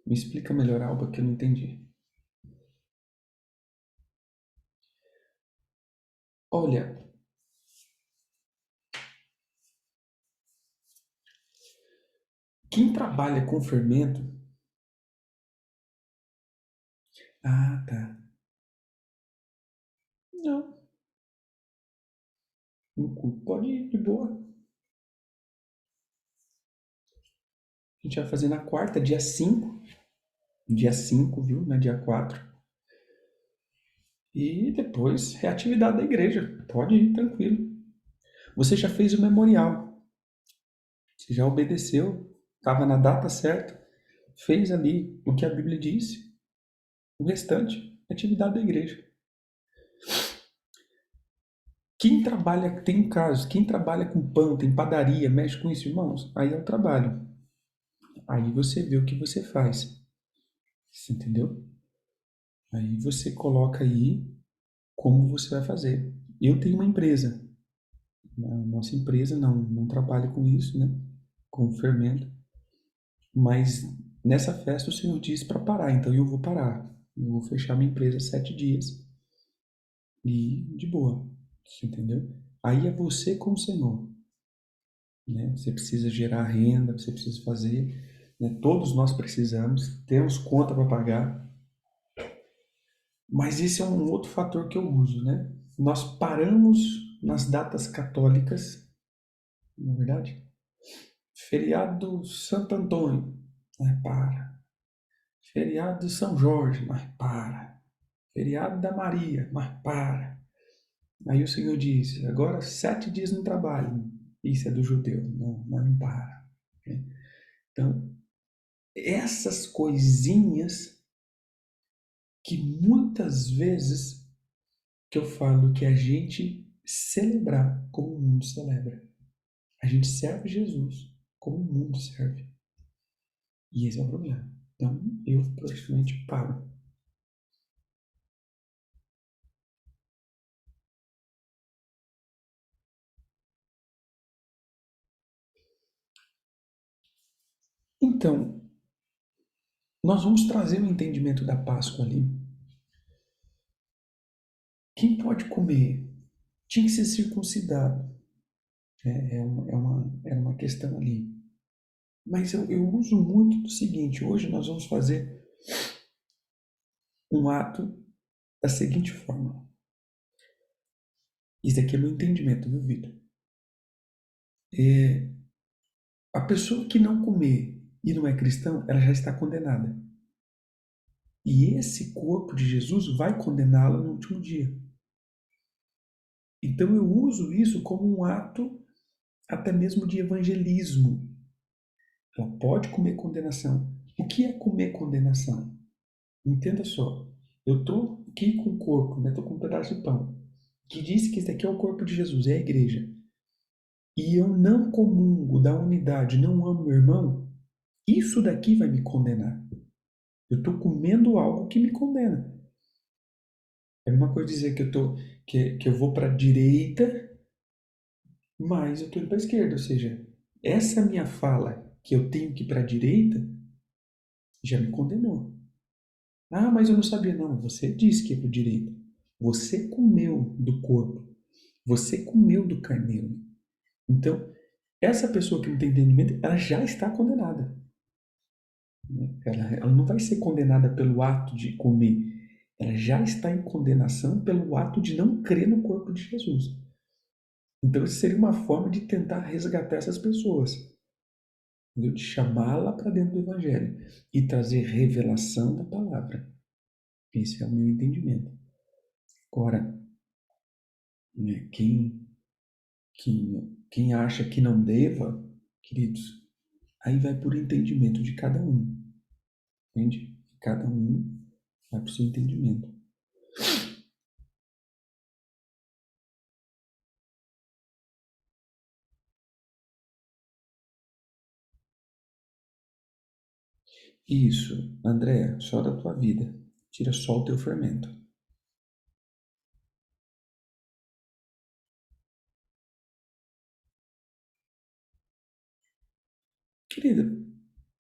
Me explica melhor, Alba, que eu não entendi. Olha, quem trabalha com fermento. Ah, tá. Não, no culto pode ir de boa. A gente vai fazer na quarta, dia 5. Dia 5, viu? Não é dia 4. E depois é atividade da igreja. Pode ir tranquilo. Você já fez o memorial. Você já obedeceu. Estava na data certa. Fez ali o que a Bíblia disse. O restante é atividade da igreja. Quem trabalha, tem casos, quem trabalha com pão, tem padaria, mexe com isso, irmãos, aí é o trabalho. Aí você vê o que você faz. Você entendeu? Aí você coloca aí como você vai fazer. Eu tenho uma empresa. A nossa empresa não trabalha com isso, né? Com fermento. Mas nessa festa o Senhor disse para parar, então eu vou parar. Eu vou fechar minha empresa 7 dias e de boa. Você entendeu? Aí é você com o Senhor, né? Você precisa gerar renda, você precisa fazer, né? Todos nós precisamos, temos conta para pagar, mas esse é um outro fator que eu uso, né? Nós paramos nas datas católicas, na verdade. Feriado Santo Antônio, mas para. Feriado São Jorge, mas para. Feriado da Maria, mas para. Aí o Senhor diz, agora 7 dias no trabalho. Isso é do judeu, não, mas não para. Né? Então, essas coisinhas que muitas vezes que eu falo que a gente celebrar como o mundo celebra. A gente serve Jesus como o mundo serve. E esse é o problema. Então, eu praticamente paro. Então, nós vamos trazer o entendimento da Páscoa ali. Quem pode comer tinha que ser circuncidado. É uma questão ali. Mas eu uso muito do seguinte: hoje nós vamos fazer um ato da seguinte forma. Isso aqui é meu entendimento, viu, Vitor? É, a pessoa que não comer e não é cristão, ela já está condenada. E esse corpo de Jesus vai condená-la no último dia. Então eu uso isso como um ato até mesmo de evangelismo. Ela pode comer condenação. O que é comer condenação? Entenda só. Eu estou aqui com o corpo, né? Estou com um pedaço de pão, que diz que esse aqui é o corpo de Jesus, é a igreja. E eu não comungo da unidade, não amo meu irmão, isso daqui vai me condenar. Eu estou comendo algo que me condena. É uma coisa dizer que eu vou para a direita, mas eu estou indo para a esquerda. Ou seja, essa minha fala que eu tenho que ir para a direita já me condenou. Ah, mas eu não sabia. Não, você disse que ia para a direita. Você comeu do corpo. Você comeu do carneiro. Então, essa pessoa que não tem entendimento, ela já está condenada. Ela não vai ser condenada pelo ato de comer. Ela já está em condenação pelo ato de não crer no corpo de Jesus. Então, isso seria uma forma de tentar resgatar essas pessoas. Entendeu? De chamá-la para dentro do Evangelho e trazer revelação da palavra. Esse é o meu entendimento. Agora, né, quem Quem acha que não deva, queridos, aí vai por entendimento de cada um, entende? Cada um vai para o seu entendimento. Isso, Andréa, só da tua vida. Tira só o teu fermento. Querida,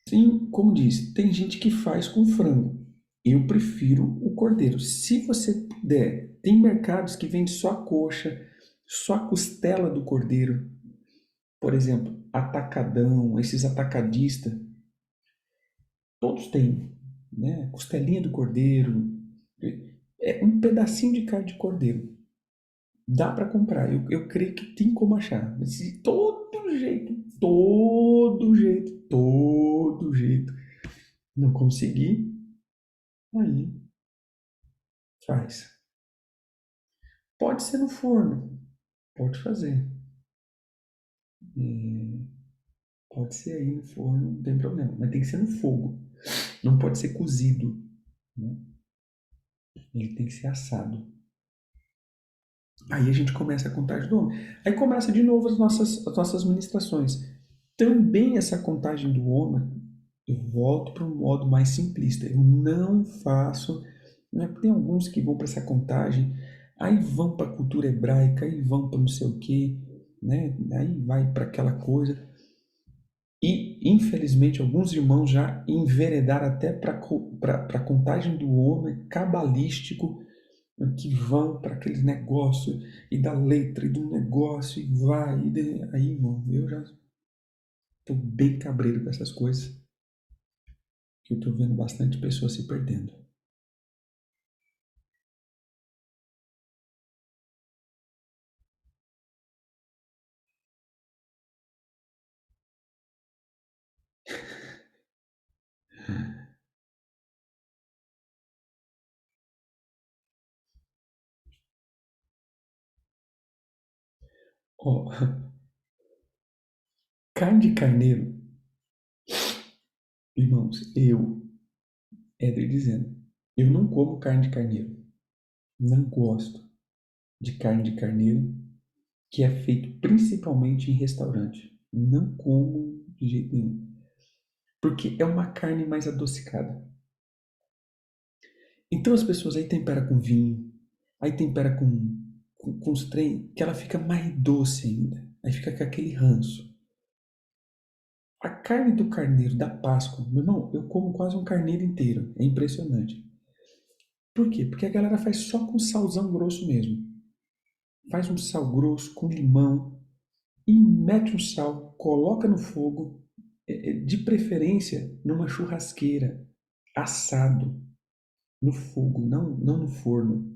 sim, como diz, tem gente que faz com frango. Eu prefiro o cordeiro. Se você puder, tem mercados que vendem só a coxa, só a costela do cordeiro. Por exemplo, atacadão, esses atacadistas, todos têm, né? Costelinha do cordeiro, é um pedacinho de carne de cordeiro. Dá para comprar, eu creio que tem como achar. Mas de todo jeito, não conseguir, aí faz. Pode ser no forno, pode fazer. É, pode ser aí no forno, não tem problema. Mas tem que ser no fogo. Não pode ser cozido, né? Ele tem que ser assado. Aí a gente começa a contagem do homem. Aí começa de novo as nossas ministrações. Também essa contagem do homem, eu volto para um modo mais simplista. Eu não faço. Né, tem alguns que vão para essa contagem, aí vão para a cultura hebraica, aí vão para não sei o quê, né? Aí vai para aquela coisa. E, infelizmente, alguns irmãos já enveredaram até para a contagem do homem cabalístico, que vão para aquele negócio e da letra e do negócio e vai. Aí, irmão, eu já estou bem cabreiro com essas coisas, que eu estou vendo bastante pessoas se perdendo. Ó, carne de carneiro, irmãos, Éder dizendo, eu não como carne de carneiro. Não gosto de carne de carneiro que é feito principalmente em restaurante. Não como de jeito nenhum. Porque é uma carne mais adocicada. Então as pessoas aí temperam com vinho, aí tempera com os trem, que ela fica mais doce ainda. Aí fica com aquele ranço. A carne do carneiro da Páscoa, meu irmão, eu como quase um carneiro inteiro. É impressionante. Por quê? Porque a galera faz só com salzão grosso mesmo. Faz um sal grosso com limão e mete um sal, coloca no fogo, de preferência numa churrasqueira, assado, no fogo, não no forno.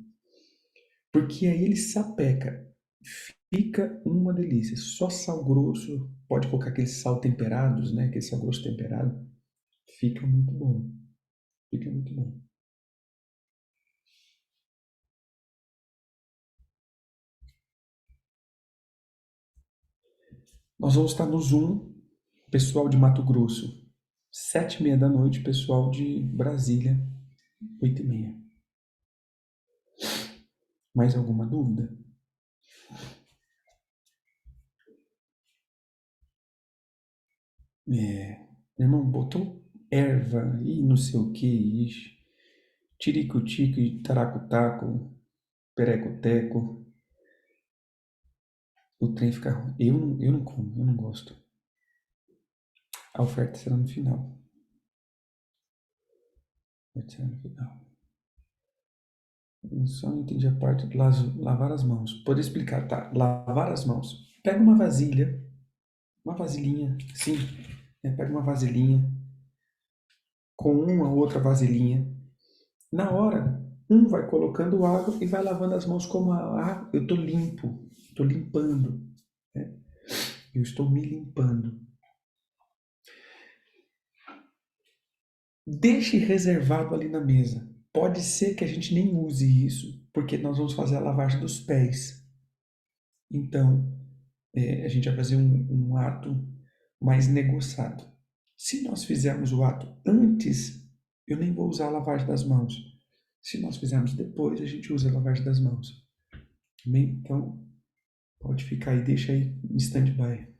Porque aí ele sapeca. Fica uma delícia. Só sal grosso, pode colocar aqueles sal temperados, né? Aquele sal grosso temperado. Fica muito bom. Fica muito bom. Nós vamos estar no Zoom, pessoal de Mato Grosso, 7h30 da noite, pessoal de Brasília, 8h30. Mais alguma dúvida? É, irmão, botou erva e não sei o que, ixi, tirico-tico e taraco-taco, pereco-teco, o trem fica ruim. Eu não como, eu não gosto. A oferta será no final. A oferta será no final. Eu só não entendi a parte de lavar as mãos. Pode explicar, tá? Lavar as mãos. Pega uma vasilha, uma vasilhinha, sim. Pega uma vasilhinha com uma outra vasilhinha. Na hora, um vai colocando água e vai lavando as mãos como eu estou limpo, estou limpando, né? Eu estou me limpando. Deixe reservado ali na mesa. Pode ser que a gente nem use isso, porque nós vamos fazer a lavagem dos pés. Então, a gente vai fazer um ato mais negociado. Se nós fizermos o ato antes, eu nem vou usar a lavagem das mãos. Se nós fizermos depois, a gente usa a lavagem das mãos. Bem, então, pode ficar aí, deixa aí em stand-by.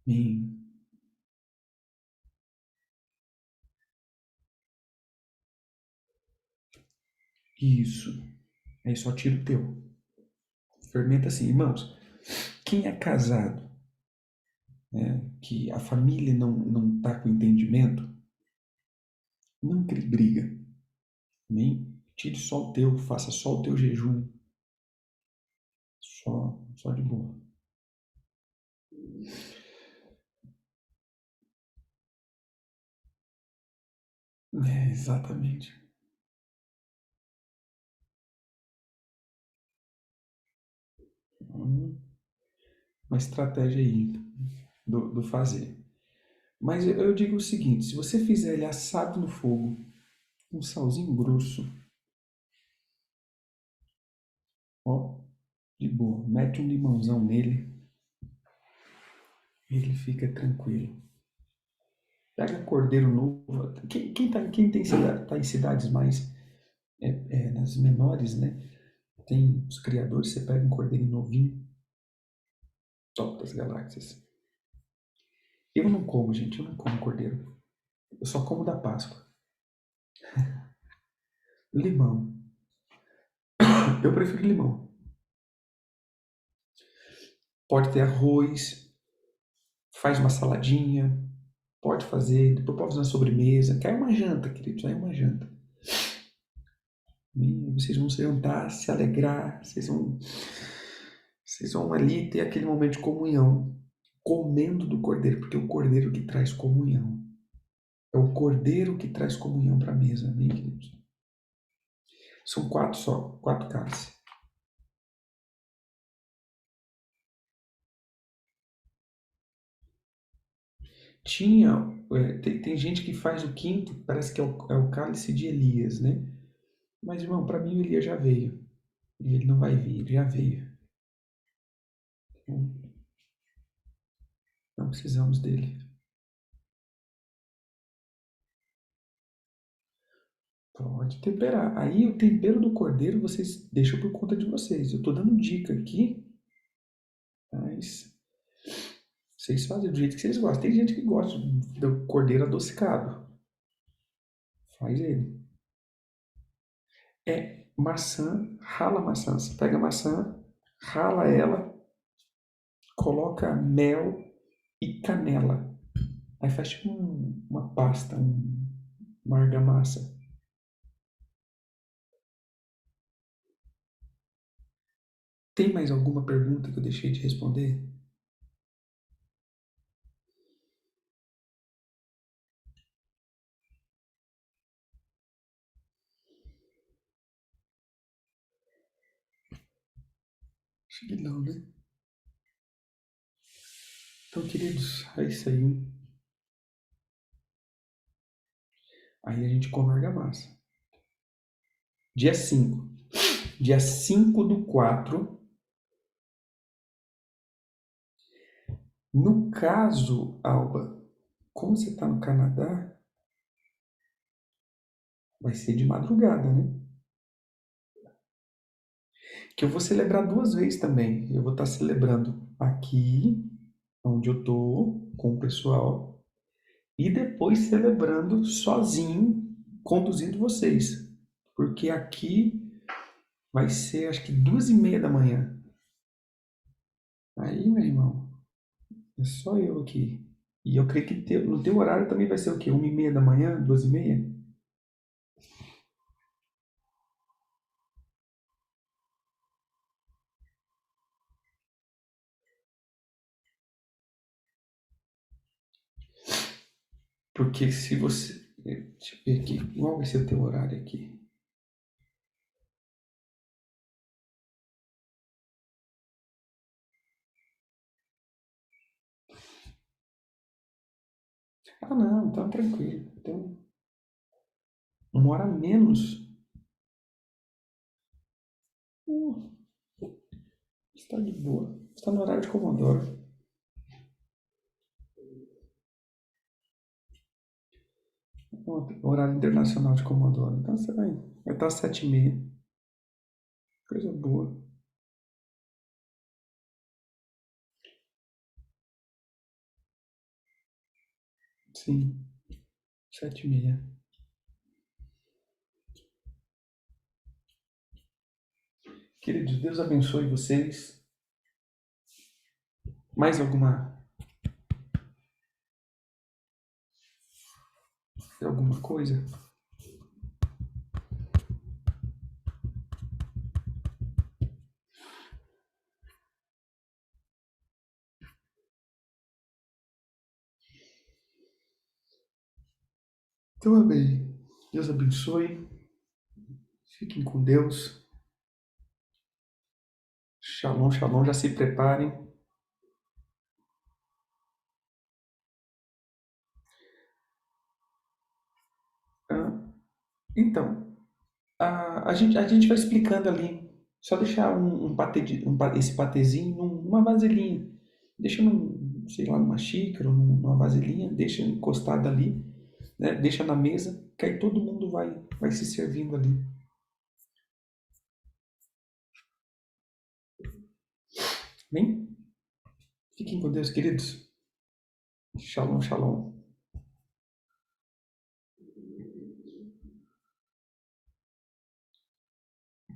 Bem, isso. Aí só tira o teu. Fermenta assim, irmãos. Quem é casado, né, que a família não está com entendimento, não crie briga. Nem tire só o teu, faça só o teu jejum. Só de boa. Exatamente. Uma estratégia aí do fazer. Mas eu digo o seguinte: se você fizer ele assado no fogo, um salzinho grosso, ó, de boa, mete um limãozão nele, ele fica tranquilo. Pega cordeiro novo. Quem tem tá em cidades mais nas menores, né? Tem os criadores, você pega um cordeiro novinho, top das galáxias. Eu não como, gente, eu não como cordeiro. Eu só como da Páscoa. Limão. Eu prefiro limão. Pode ter arroz, faz uma saladinha, pode fazer, depois pode fazer uma sobremesa, que aí é uma janta, queridos, aí é uma janta. E vocês vão se jantar, se alegrar, vocês vão ali ter aquele momento de comunhão, comendo do cordeiro, porque é o cordeiro que traz comunhão. É o cordeiro que traz comunhão para a mesa, amém, queridos? São quatro só, quatro cálices. Tinha, tem gente que faz o quinto, parece que é o cálice de Elias, né? Mas, irmão, para mim o Elias já veio. E ele não vai vir, ele já veio. Então, não precisamos dele. Pode temperar. Aí o tempero do cordeiro vocês deixam por conta de vocês. Eu estou dando dica aqui, mas vocês fazem do jeito que vocês gostam. Tem gente que gosta do cordeiro adocicado. Faz ele. É maçã, rala a maçã. Você pega a maçã, rala ela, coloca mel e canela. Aí faz tipo uma pasta, uma argamassa. Tem mais alguma pergunta que eu deixei de responder? Acho que não, né? Então, queridos, é isso aí. Aí a gente come a argamassa. Dia 5. Dia 5 do 4. No caso, Alba, como você está no Canadá, vai ser de madrugada, né? Que eu vou celebrar duas vezes também. Eu vou estar celebrando aqui, onde eu tô, com o pessoal, e depois celebrando sozinho, conduzindo vocês. Porque aqui vai ser, acho que 2h30 da manhã. Aí, meu irmão, é só eu aqui. E eu creio que no teu horário também vai ser o quê? 1h30 da manhã? 2h30? Porque se você. Deixa eu ver aqui. Qual vai ser o teu horário aqui? Ah, não, então tranquilo. Então, uma hora menos. Uh, Está de boa. Está no horário de Comodoro. Horário internacional de Comodoro. Então você vai estar às 7h30. Coisa boa. Sim, 7h30. Queridos, Deus abençoe vocês. Mais alguma coisa? Então, amém. Deus abençoe. Fiquem com Deus. Shalom, shalom. Já se preparem. Ah, então, a gente vai explicando ali. Só deixar esse patezinho numa vasilhinha. Deixa sei lá, numa xícara ou numa vasilhinha. Deixa encostado ali, né? Deixa na mesa, que aí todo mundo vai se servindo ali. Bem? Fiquem com Deus, queridos. Shalom, shalom.